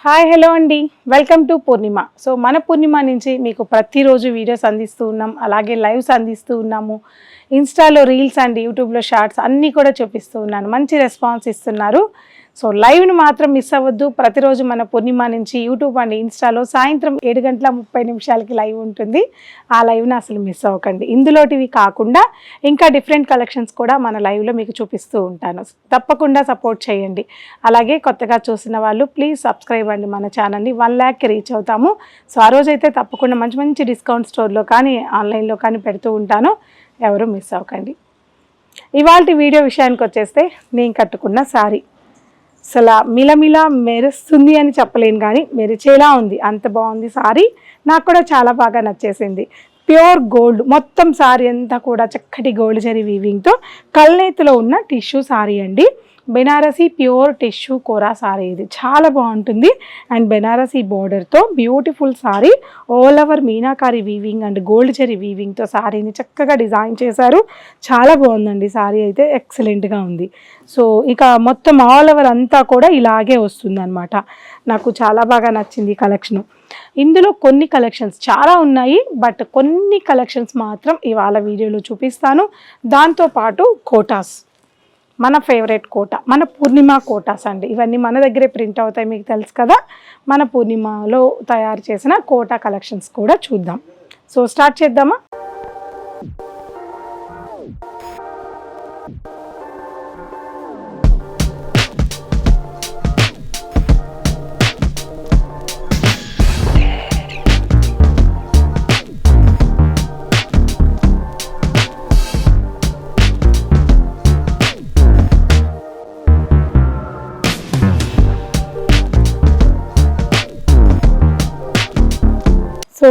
Hi hello అండి, welcome to Purnima. So మన పూర్ణిమ నుంచి మీకు ప్రతిరోజు వీడియోస్ అందిస్తూ ఉన్నాం, అలాగే లైవ్స్ అందిస్తూ ఉన్నాము. ఇన్స్టాలో రీల్స్ అండ్ యూట్యూబ్లో షార్ట్స్ అన్నీ కూడా చూపిస్తూ ఉన్నాను. మంచి రెస్పాన్స్ ఇస్తున్నారు. సో లైవ్ను మాత్రం మిస్ అవ్వద్దు. ప్రతిరోజు మన పూర్ణిమ నుంచి యూట్యూబ్ అండ్ ఇన్స్టాలో సాయంత్రం 7:30 లైవ్ ఉంటుంది. ఆ లైవ్ని అసలు మిస్ అవ్వకండి. ఇందులోటివి కాకుండా ఇంకా డిఫరెంట్ కలెక్షన్స్ కూడా మన లైవ్లో మీకు చూపిస్తూ ఉంటాను. తప్పకుండా సపోర్ట్ చేయండి. అలాగే కొత్తగా చూసిన వాళ్ళు ప్లీజ్ సబ్స్క్రైబ్ అండి మన ఛానల్ని. 1 lakh రీచ్ అవుతాము. సో ఆ రోజైతే తప్పకుండా మంచి మంచి డిస్కౌంట్ స్టోర్లో కానీ ఆన్లైన్లో కానీ పెడుతూ ఉంటాను. ఎవరు మిస్ అవ్వకండి. ఇవాళ వీడియో విషయానికి వచ్చేస్తే నేను కట్టుకున్న సారీ అసలు మిలమిలా మెరుస్తుంది అని చెప్పలేను, కానీ మెరిచేలా ఉంది. అంత బాగుంది సారీ. నాకు కూడా చాలా బాగా నచ్చేసింది. ప్యూర్ గోల్డ్ మొత్తం సారీ అంతా కూడా చక్కటి గోల్డ్ జరీ వీవింగ్తో కల్నేతిలో ఉన్న టిష్యూ సారీ అండి. Banarasi pure tissue kora sari. ఇది చాలా బాగుంటుంది. అండ్ బెనారసీ బోర్డర్తో beautiful sari. All over meenakari weaving and gold zari వీవింగ్తో సారీని చక్కగా డిజైన్ చేశారు. చాలా బాగుందండి సారీ అయితే, ఎక్సలెంట్గా ఉంది. సో ఇక మొత్తం ఆల్ ఓవర్ అంతా కూడా ఇలాగే వస్తుంది అనమాట. నాకు చాలా బాగా నచ్చింది కలెక్షను. ఇందులో కొన్ని కలెక్షన్స్ చాలా ఉన్నాయి, బట్ కొన్ని కలెక్షన్స్ మాత్రం ఇవాళ వీడియోలో చూపిస్తాను. దాంతోపాటు కోటాస్, మన ఫేవరెట్ కోట, మన పూర్ణిమ కోటాస్ అండి. ఇవన్నీ మన దగ్గరే ప్రింట్ అవుతాయి, మీకు తెలుసు కదా. మన పూర్ణిమలో తయారు చేసిన కోటా కలెక్షన్స్ కూడా చూద్దాం. సో స్టార్ట్ చేద్దామా? సో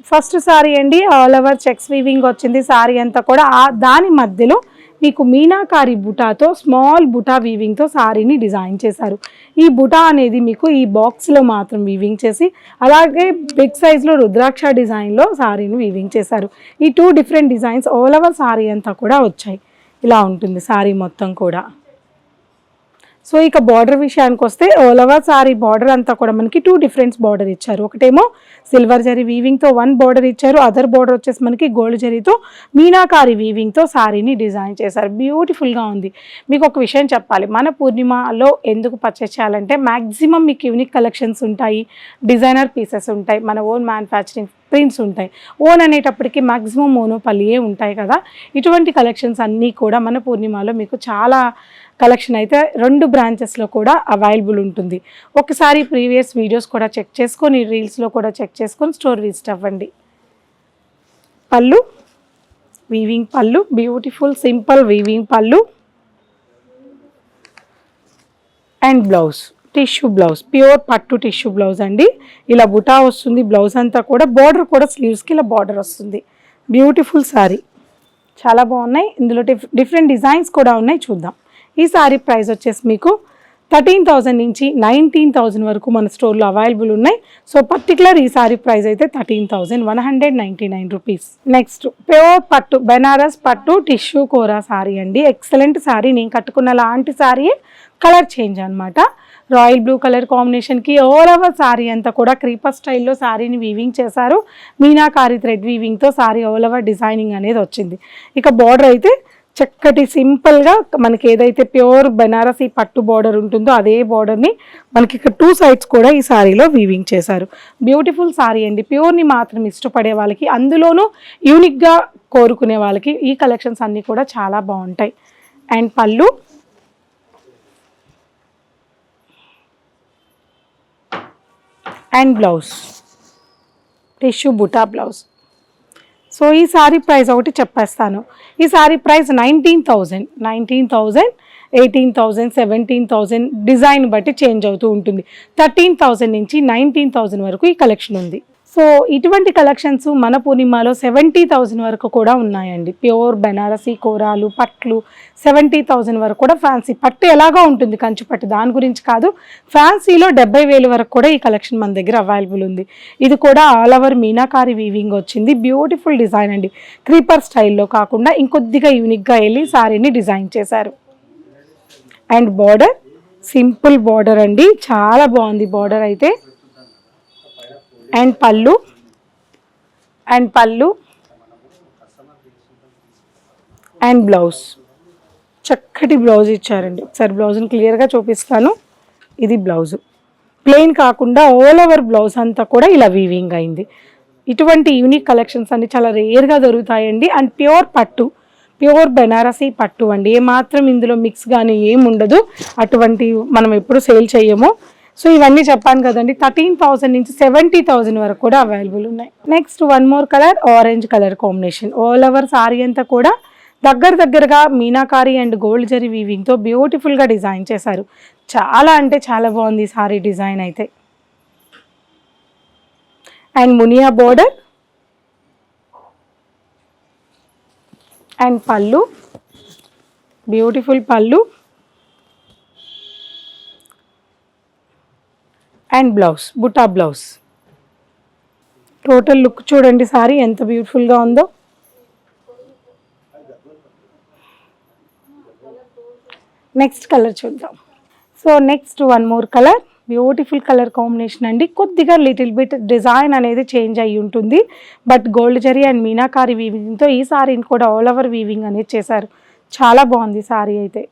ఫస్ట్ సారీ అండి, ఆల్ ఓవర్ చెక్స్ వీవింగ్ వచ్చింది సారీ అంతా కూడా. దాని మధ్యలో మీకు మీనాకారి బుటాతో స్మాల్ బుటా వీవింగ్తో సారీని డిజైన్ చేశారు. ఈ బుటా అనేది మీకు ఈ బాక్స్లో మాత్రం వీవింగ్ చేసి, అలాగే బిగ్ సైజ్లో రుద్రాక్ష డిజైన్లో సారీని వీవింగ్ చేశారు. ఈ 2 different designs all over sari అంతా కూడా వచ్చాయి. ఇలా ఉంటుంది సారీ మొత్తం కూడా. సో ఇక బార్డర్ విషయానికి వస్తే ఆల్ ఓవర్ సారీ బార్డర్ అంతా కూడా మనకి 2 డిఫరెంట్స్ బార్డర్ ఇచ్చారు. ఒకటేమో సిల్వర్ జరీ వీవింగ్తో 1 బార్డర్ ఇచ్చారు. అదర్ బార్డర్ వచ్చేసి మనకి గోల్డ్ జరీతో మీనాకారి వీవింగ్తో సారీని డిజైన్ చేశారు. బ్యూటిఫుల్గా ఉంది. మీకు ఒక విషయం చెప్పాలి, మన పూర్ణిమలో ఎందుకు పర్చేస్ చేయాలంటే మ్యాక్సిమం మీకు యూనిక్ కలెక్షన్స్ ఉంటాయి, డిజైనర్ పీసెస్ ఉంటాయి, మన ఓన్ మ్యానుఫ్యాక్చరింగ్ ప్రింట్స్ ఉంటాయి. ఓన్ అనేటప్పటికి మ్యాక్సిమం మోనోపల్లియే ఉంటాయి కదా. ఇటువంటి కలెక్షన్స్ అన్నీ కూడా మన పూర్ణిమలో మీకు చాలా కలెక్షన్ అయితే 2 బ్రాంచెస్లో కూడా అవైలబుల్ ఉంటుంది. ఒకసారి ప్రీవియస్ వీడియోస్ కూడా చెక్ చేసుకొని, రీల్స్లో కూడా చెక్ చేసుకొని స్టోర్ విజిట్ అవ్వండి. పళ్ళు, వీవింగ్ పళ్ళు, బ్యూటిఫుల్ సింపుల్ వీవింగ్ పళ్ళు. And blouse tissue blouse, pure పట్టు టిష్యూ బ్లౌజ్ అండి. ఇలా బుటా వస్తుంది బ్లౌజ్ అంతా కూడా. బార్డర్ కూడా స్లీవ్స్కి ఇలా బార్డర్ వస్తుంది. బ్యూటిఫుల్ సారీ, చాలా బాగున్నాయి. ఇందులో డిఫరెంట్ డిజైన్స్ కూడా ఉన్నాయి, చూద్దాం. ఈ సారీ ప్రైస్ వచ్చేసి మీకు 13,000 నుంచి 19,000 వరకు మన స్టోర్లో అవైలబుల్ ఉన్నాయి. సో పర్టికులర్ ఈ సారీ ప్రైస్ అయితే 13,199 రూపీస్. నెక్స్ట్ ప్యూర్ పట్టు బెనారస్ పట్టు టిష్యూ కోరా సారీ అండి. ఎక్సలెంట్ సారీ. నేను కట్టుకున్న లాంటి సారీ, కలర్ చేంజ్ అనమాట. రాయల్ బ్లూ కలర్ కాంబినేషన్కి ఆల్ ఓవర్ సారీ అంతా కూడా క్రీపర్ స్టైల్లో సారీని వీవింగ్ చేశారు. మీనాకారి థ్రెడ్ వీవింగ్తో సారీ ఆల్ ఓవర్ డిజైనింగ్ అనేది వచ్చింది. ఇక బార్డర్ అయితే చక్కటి సింపుల్గా మనకి ఏదైతే ప్యూర్ బెనారసీ పట్టు బార్డర్ ఉంటుందో అదే బార్డర్ని మనకి ఇక్కడ 2 సైడ్స్ కూడా ఈ సారీలో వీవింగ్ చేశారు. బ్యూటిఫుల్ సారీ అండి. ప్యూర్ని మాత్రం ఇష్టపడే వాళ్ళకి, అందులోనూ యూనిక్గా కోరుకునే వాళ్ళకి ఈ కలెక్షన్స్ అన్నీ కూడా చాలా బాగుంటాయి. అండ్ పళ్ళు అండ్ బ్లౌజ్ టిష్యూ బుటా బ్లౌజ్. సో ఈ సారీ ప్రైస్ ఒకటి చెప్పేస్తాను. ఈ సారీ ప్రైస్ 19,000, 18,000, 17,000 డిజైన్ బట్టి చేంజ్ అవుతూ ఉంటుంది. 13,000 నుంచి 19,000 వరకు ఈ కలెక్షన్ ఉంది. సో ఇటువంటి కలెక్షన్స్ మన పూర్ణిమలో 70,000 వరకు కూడా ఉన్నాయండి. ప్యూర్ బెనారసీ కోరాలు పట్లు 70,000 వరకు కూడా. ఫ్యాన్సీ పట్టు ఎలాగో ఉంటుంది, కంచి పట్టు, దాని గురించి కాదు. ఫ్యాన్సీలో 70,000 వరకు కూడా ఈ కలెక్షన్ మన దగ్గర అవైలబుల్ ఉంది. ఇది కూడా ఆల్ ఓవర్ మీనాకారి వీవింగ్ వచ్చింది. బ్యూటిఫుల్ డిజైన్ అండి. క్రీపర్ స్టైల్లో కాకుండా ఇంకొద్దిగా యూనిక్గా వెళ్ళి సారీని డిజైన్ చేశారు. అండ్ బార్డర్ సింపుల్ బార్డర్ అండి, చాలా బాగుంది బార్డర్ అయితే. అండ్ పళ్ళు అండ్ బ్లౌజ్, చక్కటి బ్లౌజ్ ఇచ్చారండి. ఒకసారి బ్లౌజ్ని క్లియర్గా చూపిస్తాను. ఇది బ్లౌజు, ప్లెయిన్ కాకుండా ఆల్ ఓవర్ బ్లౌజ్ అంతా కూడా ఇలా వీవింగ్ అయింది. ఇటువంటి యూనిక్ కలెక్షన్స్ అన్ని చాలా రేర్గా దొరుకుతాయండి. అండ్ ప్యూర్ పట్టు, ప్యూర్ బెనారసీ పట్టు అండి. ఏమాత్రం ఇందులో మిక్స్ కానీ ఏమి ఉండదు. అటువంటి మనం ఎప్పుడు సేల్ చేయము. సో ఇవన్నీ చెప్పాను కదండి, 13,000 నుంచి 70,000 వరకు కూడా అవైలబుల్ ఉన్నాయి. Next one more colour, orange colour combination. All over sari అంతా కూడా దగ్గరగా మీనాకారి అండ్ గోల్డ్ జరీ వీవింగ్తో బ్యూటిఫుల్గా డిజైన్ చేశారు. చాలా అంటే చాలా బాగుంది సారీ డిజైన్ అయితే. And muniya border and pallu, beautiful pallu and blouse, buta blouse. Total look చూడండి సారీ ఎంత బ్యూటిఫుల్గా ఉందో. నెక్స్ట్ కలర్ చూద్దాం. So next one more colour, beautiful colour combination అండి. కొద్దిగా లిటిల్ బిట్ డిజైన్ అనేది చేంజ్ అయ్యి ఉంటుంది, but gold zari and meenakari వీవింగ్తో ఈ సారీని కూడా ఆల్ ఓవర్ వీవింగ్ అనేది చేశారు. చాలా బాగుంది సారీ అయితే.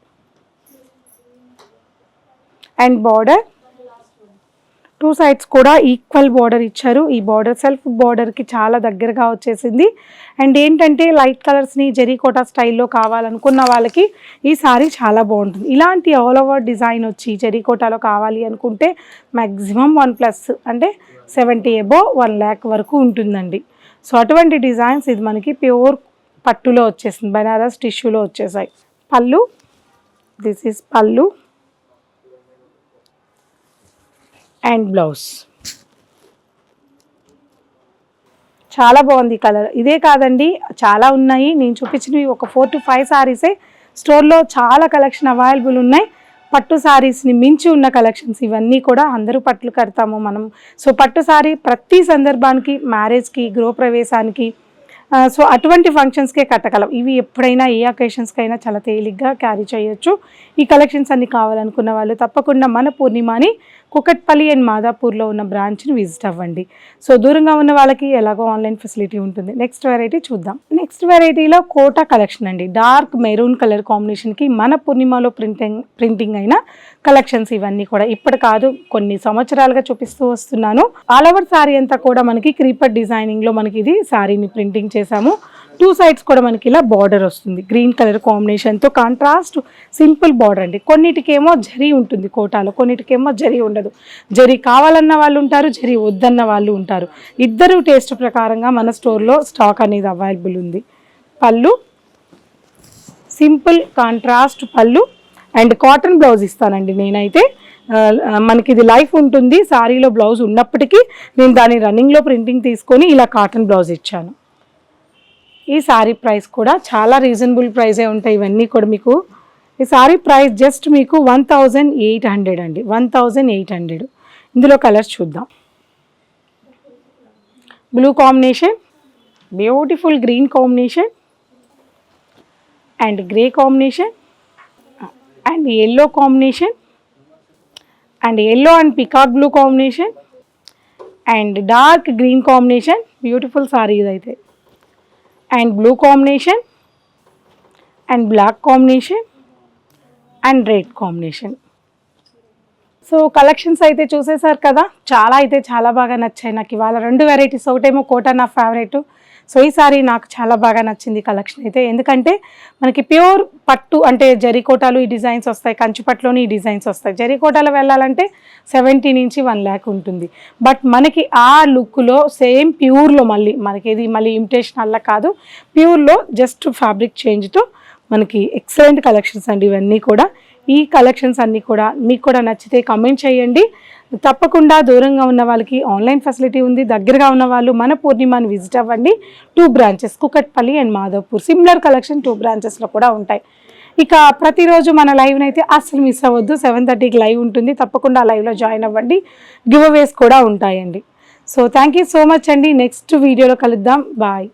అండ్ బార్డర్, టూ సైడ్స్ కూడా ఈక్వల్ బార్డర్ ఇచ్చారు. ఈ బార్డర్ సెల్ఫ్ బార్డర్కి చాలా దగ్గరగా వచ్చేసింది. అండ్ ఏంటంటే లైట్ కలర్స్ని జరీకోటా స్టైల్లో కావాలనుకున్న వాళ్ళకి ఈ సారీ చాలా బాగుంటుంది. ఇలాంటి ఆల్ ఓవర్ డిజైన్ వచ్చి జరీకోటాలో కావాలి అనుకుంటే మ్యాక్సిమం 1+ అంటే 70 అబోవ్ 1 lakh వరకు ఉంటుందండి. సో అటువంటి డిజైన్స్ ఇది మనకి ప్యూర్ పట్టులో వచ్చేసింది, బనారస్ టిష్యూలో వచ్చేసాయి. పళ్ళు, దిస్ ఈజ్ పళ్ళు అండ్ బ్లౌజ్. చాలా బాగుంది కలర్. ఇదే కాదండి, చాలా ఉన్నాయి. నేను చూపించినవి ఒక 4 to 5 సారీసే. స్టోర్లో చాలా కలెక్షన్ అవైలబుల్ ఉన్నాయి. పట్టు సారీస్ని మించి ఉన్న కలెక్షన్స్ ఇవన్నీ కూడా. అందరూ పట్లు కడతాము మనం. సో పట్టు సారీ ప్రతి సందర్భానికి, మ్యారేజ్కి, గృహప్రవేశానికి, సో అటువంటి ఫంక్షన్స్కే కట్టగలం. ఇవి ఎప్పుడైనా ఏ అకేషన్స్కైనా చాలా తేలిగ్గా క్యారీ చేయొచ్చు. ఈ కలెక్షన్స్ అన్ని కావాలనుకున్న వాళ్ళు తప్పకుండా మన పూర్ణిమని కుకట్పల్లి అండ్ మాదాపూర్లో ఉన్న బ్రాంచ్ని విజిట్ అవ్వండి. సో దూరంగా ఉన్న వాళ్ళకి ఎలాగో ఆన్లైన్ ఫెసిలిటీ ఉంటుంది. నెక్స్ట్ వెరైటీ చూద్దాం. నెక్స్ట్ వెరైటీలో కోటా కలెక్షన్ అండి. డార్క్ మెరూన్ కలర్ కాంబినేషన్కి మన పూర్ణిమలో ప్రింటింగ్ అయిన కలెక్షన్స్ ఇవన్నీ కూడా. ఇప్పుడు కాదు, కొన్ని సంవత్సరాలుగా చూపిస్తూ వస్తున్నాను. ఆల్ ఓవర్ సారీ అంతా కూడా మనకి క్రీపర్ డిజైనింగ్లో మనకి ఇది సారీని ప్రింటింగ్ చేసాము. 2 sides కూడా మనకి ఇలా బార్డర్ వస్తుంది, గ్రీన్ కలర్ కాంబినేషన్తో. కాంట్రాస్ట్ సింపుల్ బార్డర్ అండి. కొన్నిటికేమో జరీ ఉంటుంది కోటాలో, కొన్నిటికేమో జరీ ఉండదు. జరీ కావాలన్న వాళ్ళు ఉంటారు, జరీ వద్దన్న వాళ్ళు ఉంటారు. ఇద్దరు టేస్ట్ ప్రకారంగా మన స్టోర్లో స్టాక్ అనేది అవైలబుల్ ఉంది. పళ్ళు సింపుల్ కాంట్రాస్ట్ పళ్ళు అండ్ కాటన్ బ్లౌజ్ ఇస్తానండి నేనైతే. మనకి ఇది లైఫ్ ఉంటుంది సారీలో బ్లౌజ్ ఉన్నప్పటికీ నేను దాని రన్నింగ్లో ప్రింటింగ్ తీసుకొని ఇలా కాటన్ బ్లౌజ్ ఇచ్చాను. ఈ సారీ ప్రైస్ కూడా చాలా రీజనబుల్ ప్రైజే ఉంటాయి ఇవన్నీ కూడా. మీకు ఈ సారీ ప్రైస్ జస్ట్ మీకు 1,800 అండి, 1,800. ఇందులో కలర్స్ చూద్దాం. Blue combination, beautiful green combination and grey combination and yellow combination and yellow and peacock blue combination and dark green combination. Beautiful sari ఇదైతే. And blue combination and black combination and red combination. So collections అయితే చూసేసారు కదా, చాలా బాగా నచ్చాయి నాకు ఇవాళ 2 varieties. ఒకటేమో కోటా నా ఫేవరెట్. సో ఈ సారీ నాకు చాలా బాగా నచ్చింది కలెక్షన్ అయితే. ఎందుకంటే మనకి ప్యూర్ పట్టు అంటే జరీకోటాలు ఈ డిజైన్స్ వస్తాయి, కంచిపట్టులోని ఈ డిజైన్స్ వస్తాయి. జరీకోటాలో వెళ్ళాలంటే 70 నుంచి 1 lakh ఉంటుంది. బట్ మనకి ఆ లుక్లో సేమ్ ప్యూర్లో మనకి ఇది మళ్ళీ ఇమిటేషన్ అలా కాదు, ప్యూర్లో జస్ట్ ఫ్యాబ్రిక్ చేంజ్తో మనకి ఎక్సలెంట్ కలెక్షన్స్ అండి ఇవన్నీ కూడా. ఈ కలెక్షన్స్ అన్నీ కూడా మీకు కూడా నచ్చితే కామెంట్ చేయండి. తప్పకుండా దూరంగా ఉన్న వాళ్ళకి ఆన్లైన్ ఫెసిలిటీ ఉంది, దగ్గరగా ఉన్న వాళ్ళు మన పూర్ణిమని విజిట్ అవ్వండి. 2 branches Kukatpally and Madhavapur. Similar collection 2 branchesలో కూడా ఉంటాయి. ఇక ప్రతిరోజు మన లైవ్ని అయితే అస్సలు మిస్ అవ్వద్దు. 7:30కి లైవ్ ఉంటుంది, తప్పకుండా లైవ్లో జాయిన్ అవ్వండి. గివ్ అవేస్ కూడా ఉంటాయండి. So thank you so much అండి. నెక్స్ట్ వీడియోలో కలుద్దాం. బాయ్.